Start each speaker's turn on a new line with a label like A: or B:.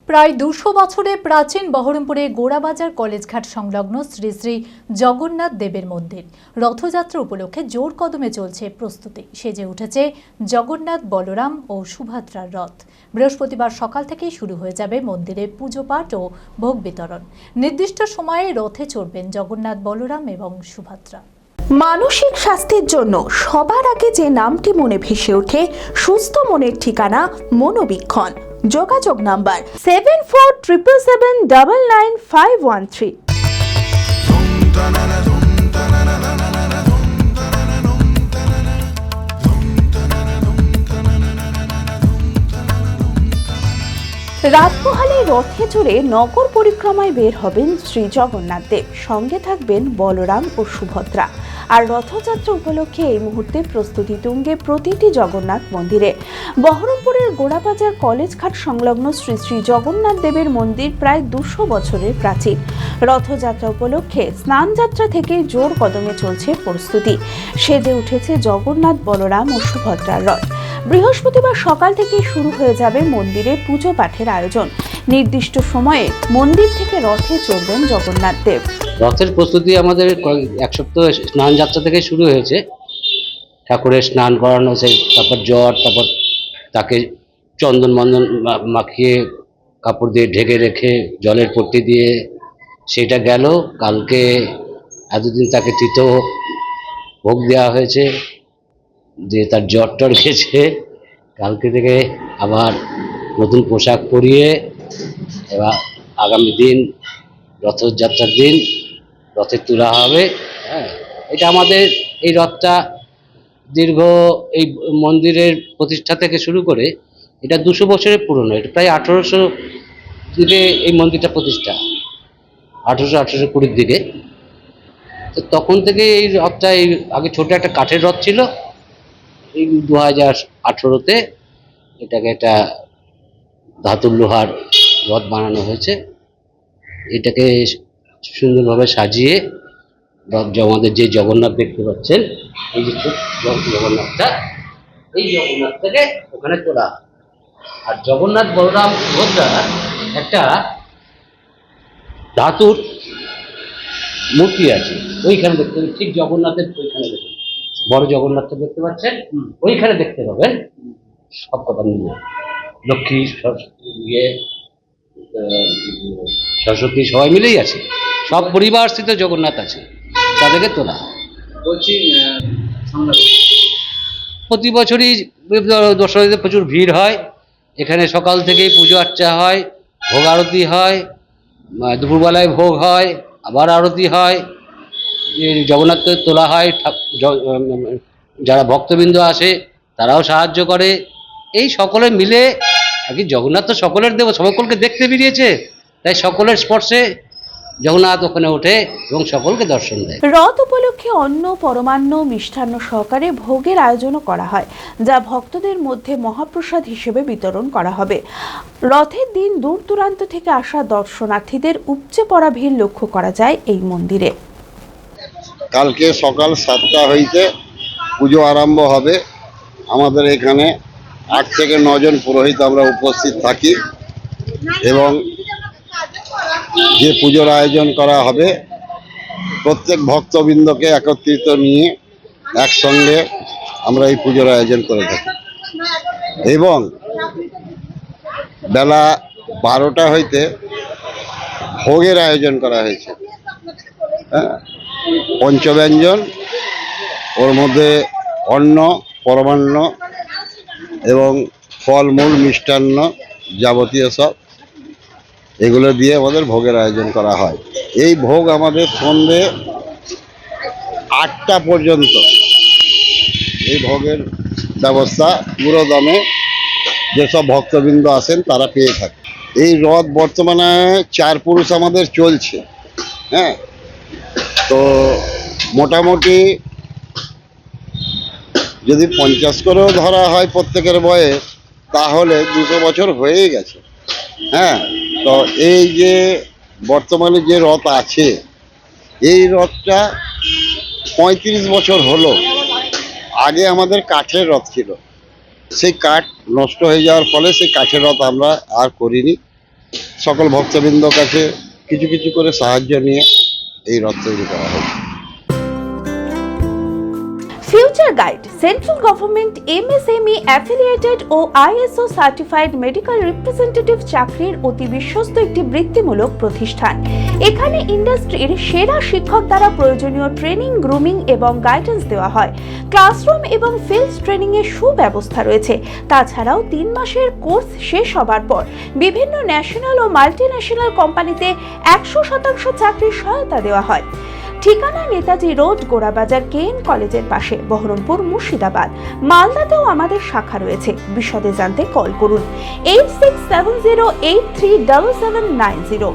A: প্রায় 200 বছরের প্রাচীন বহরমপুরে গোড়াবাজার কলেজঘাট সংলগ্ন শ্রী শ্রী জগন্নাথ দেবের মন্দির রথযাত্রা উপলক্ষে জোর কদমে চলছে প্রস্তুতি। সেজে উঠেছে জগন্নাথ, বলরাম ও সুভদ্রার রথ। বৃহস্পতিবার সকাল থেকেই শুরু হয়ে যাবে মন্দিরে পুজো পাঠ ও ভোগ বিতরণ। নির্দিষ্ট সময়ে রথে চড়বেন জগন্নাথ, বলরাম এবং সুভদ্রা।
B: মানসিক স্বাস্থ্যের জন্য সবার আগে যে নামটি মনে ভেসে ওঠে, সুস্থ মনের ঠিকানা মনোবীক্ষণ। যোগাযোগ নাম্বার 7477799513। রাতমহালে রথে চড়ে নগর পরিক্রমায় বের হবেন শ্রী জগন্নাথ দেব। সঙ্গে থাকবেন বলরাম ও সুভদ্রা। আর রথযাত্রা উপলক্ষে এই মুহূর্তে প্রস্তুতি তুঙ্গে প্রতিটি জগন্নাথ মন্দিরে। বহরমপুরের গোড়াবাজার কলেজঘাট সংলগ্ন শ্রী শ্রী জগন্নাথ দেবের মন্দির প্রায় 200 বছরের প্রাচীন। রথযাত্রা উপলক্ষে স্নানযাত্রা থেকে জোর কদমে চলছে প্রস্তুতি। সেজে উঠেছে জগন্নাথ, বলরাম ও সুভদ্রার রথ। বৃহস্পতিবার সকাল থেকে শুরু হয়ে যাবে মন্দিরে পুজো পাঠের আয়োজন। নির্দিষ্ট সময়ে মন্দির থেকে রথে চড়বেন জগন্নাথ দেব।
C: রথের প্রস্তুতি আমাদের এক সপ্তাহ স্নান যাত্রা থেকে শুরু হয়েছে। ঠাকুরের স্নান করানো হয়েছে, তারপর জ্বর, তারপর তাকে চন্দন মন্দন মাখিয়ে কাপড় দিয়ে ঢেকে রেখে জলের পট্টি দিয়ে সেটা গেল। কালকে এতদিন তাকে তিতো ভোগ দেওয়া হয়েছে, যে তার জ্বর টর গেছে। কালকে থেকে আবার নতুন পোশাক পরিয়ে এবার আগামী দিন রথযাত্রার দিন রথে তোলা হবে। হ্যাঁ, এটা আমাদের এই রথটা দীর্ঘ এই মন্দিরের প্রতিষ্ঠা থেকে শুরু করে এটা 200 বছরের পুরনো। এটা প্রায় 1800 দিকে এই মন্দিরটা প্রতিষ্ঠা, 1820 দিকে। তো তখন থেকে এই রথটা, এই আগে ছোট একটা কাঠের রথ ছিল, এই 2018-তে এটাকে একটা ধাতুর লোহার রথ বানানো হয়েছে। এটাকে সুন্দরভাবে সাজিয়ে আমাদের যে জগন্নাথ দেখতে পাচ্ছেন, এই যে জগন্নাথটা, এই জগন্নাথটাকে ওখানে তোলা। আর জগন্নাথ, বলরাম, সুভদ্রা একটা ধাতুর মূর্তি আছে ওইখানে দেখতে পাবেন। ঠিক জগন্নাথের ওইখানে দেখুন, বড় জগন্নাথটা দেখতে পাচ্ছেন, ওইখানে দেখতে পাবেন সব কথা মিলে লক্ষ্মী, সরস্বতী সবাই মিলেই আছে, সব পরিবার স্থিত জগন্নাথ আছে, তাদেরকে তোলা। বলছি প্রতি বছরই দশমীতে প্রচুর ভিড় হয়। এখানে সকাল থেকেই পুজো আর্চা হয়, ভোগ আরতি হয়, দুপুরবেলায় ভোগ হয়, আবার আরতি হয়, জগন্নাথকে তোলা হয়। যারা ভক্তবৃন্দ আসে তারাও সাহায্য করে। এই সকলে মিলে আর কি, জগন্নাথ তো সকলের দেব, সকলকে দেখতে বেরিয়েছে, তাই সকলের স্পর্শে জগন্নাথ ওখানে ওঠে এবং সকলকে দর্শন দেয়।
B: রথ উপলক্ষে অন্ন, পরমান্ন, মিষ্টান্ন সহকারে ভোগের আয়োজনও করা হয়, যা ভক্তদের মধ্যে মহাপ্রসাদ হিসেবে বিতরণ করা হবে। রথের দিন দূর দূরান্ত থেকে আসা দর্শনার্থীদের উপচে পড়া ভিড় লক্ষ্য করা যায় এই মন্দিরে।
D: কালকে সকাল 7টা হইতে পুজো আরম্ভ হবে। আমাদের এখানে 8 থেকে 9 জন পুরোহিত আমরা উপস্থিত থাকি এবং যে পুজোর আয়োজন করা হবে প্রত্যেক ভক্তবৃন্দকে একত্রিত নিয়ে একসঙ্গে আমরা এই পুজোর আয়োজন করে থাকি। এবং বেলা 12টা হইতে ভোগের আয়োজন করা হয়েছে। হ্যাঁ, পঞ্চব্যঞ্জন, ওর মধ্যে অন্ন, পরমান্ন এবং ফলমূল, মিষ্টান্ন, যাবতীয় সব এগুলো দিয়ে আমাদের ভোগের আয়োজন করা হয়। এই ভোগ আমাদের সন্ধ্যে 8টা পর্যন্ত এই ভোগের ব্যবস্থা পুরো দমে যেসব ভক্তবৃন্দ আসেন তারা পেয়ে থাকে। এই রথ বর্তমানে 4 পুরুষ আমাদের চলছে। হ্যাঁ, তো মোটামুটি যদি 50 করেও ধরা হয় প্রত্যেকের বয়স, তাহলে 200 বছর হয়েই গেছে। হ্যাঁ, তো এই যে বর্তমানে যে রথ আছে, এই রথটা 35 বছর হলো। আগে আমাদের কাঠের রথ ছিল, সেই কাঠ নষ্ট হয়ে যাওয়ার ফলে সেই কাঠের রথ আমরা আর করিনি। সকল ভক্তবৃন্দর কাছে কিছু কিছু করে সাহায্য নিয়ে এই রথ তৈরি করা হয়েছে।
B: Future guide central government MSME affiliated ও আইএসও সার্টিফাইড মেডিকেল রিপ্রেজেন্টেটিভ চাকরির অতি বিশ্বস্ত একটি বৃত্তিমূলক প্রতিষ্ঠান। এখানে ইন্ডাস্ট্রির সেরা শিক্ষক দ্বারা প্রয়োজনীয় ট্রেনিং, গ্রুমিং এবং গাইডেন্স দেওয়া হয়। ক্লাসরুম এবং ফিল্ড ট্রেনিং এর সুব্যবস্থা রয়েছে। তাছাড়াও 3 মাসের কোর্স শেষ হবার পর বিভিন্ন ন্যাশনাল ও মাল্টিন্যাশনাল কোম্পানিতে 100% চাকরির সহায়তা দেওয়া হয়। ঠিকানা নেতাজি রোড, গোড়াবাজার কেএন কলেজের পাশে, বহরমপুর, মুর্শিদাবাদ। মালদাতেও আমাদের শাখা রয়েছে। বিশদে জানতে কল করুন 8670837790।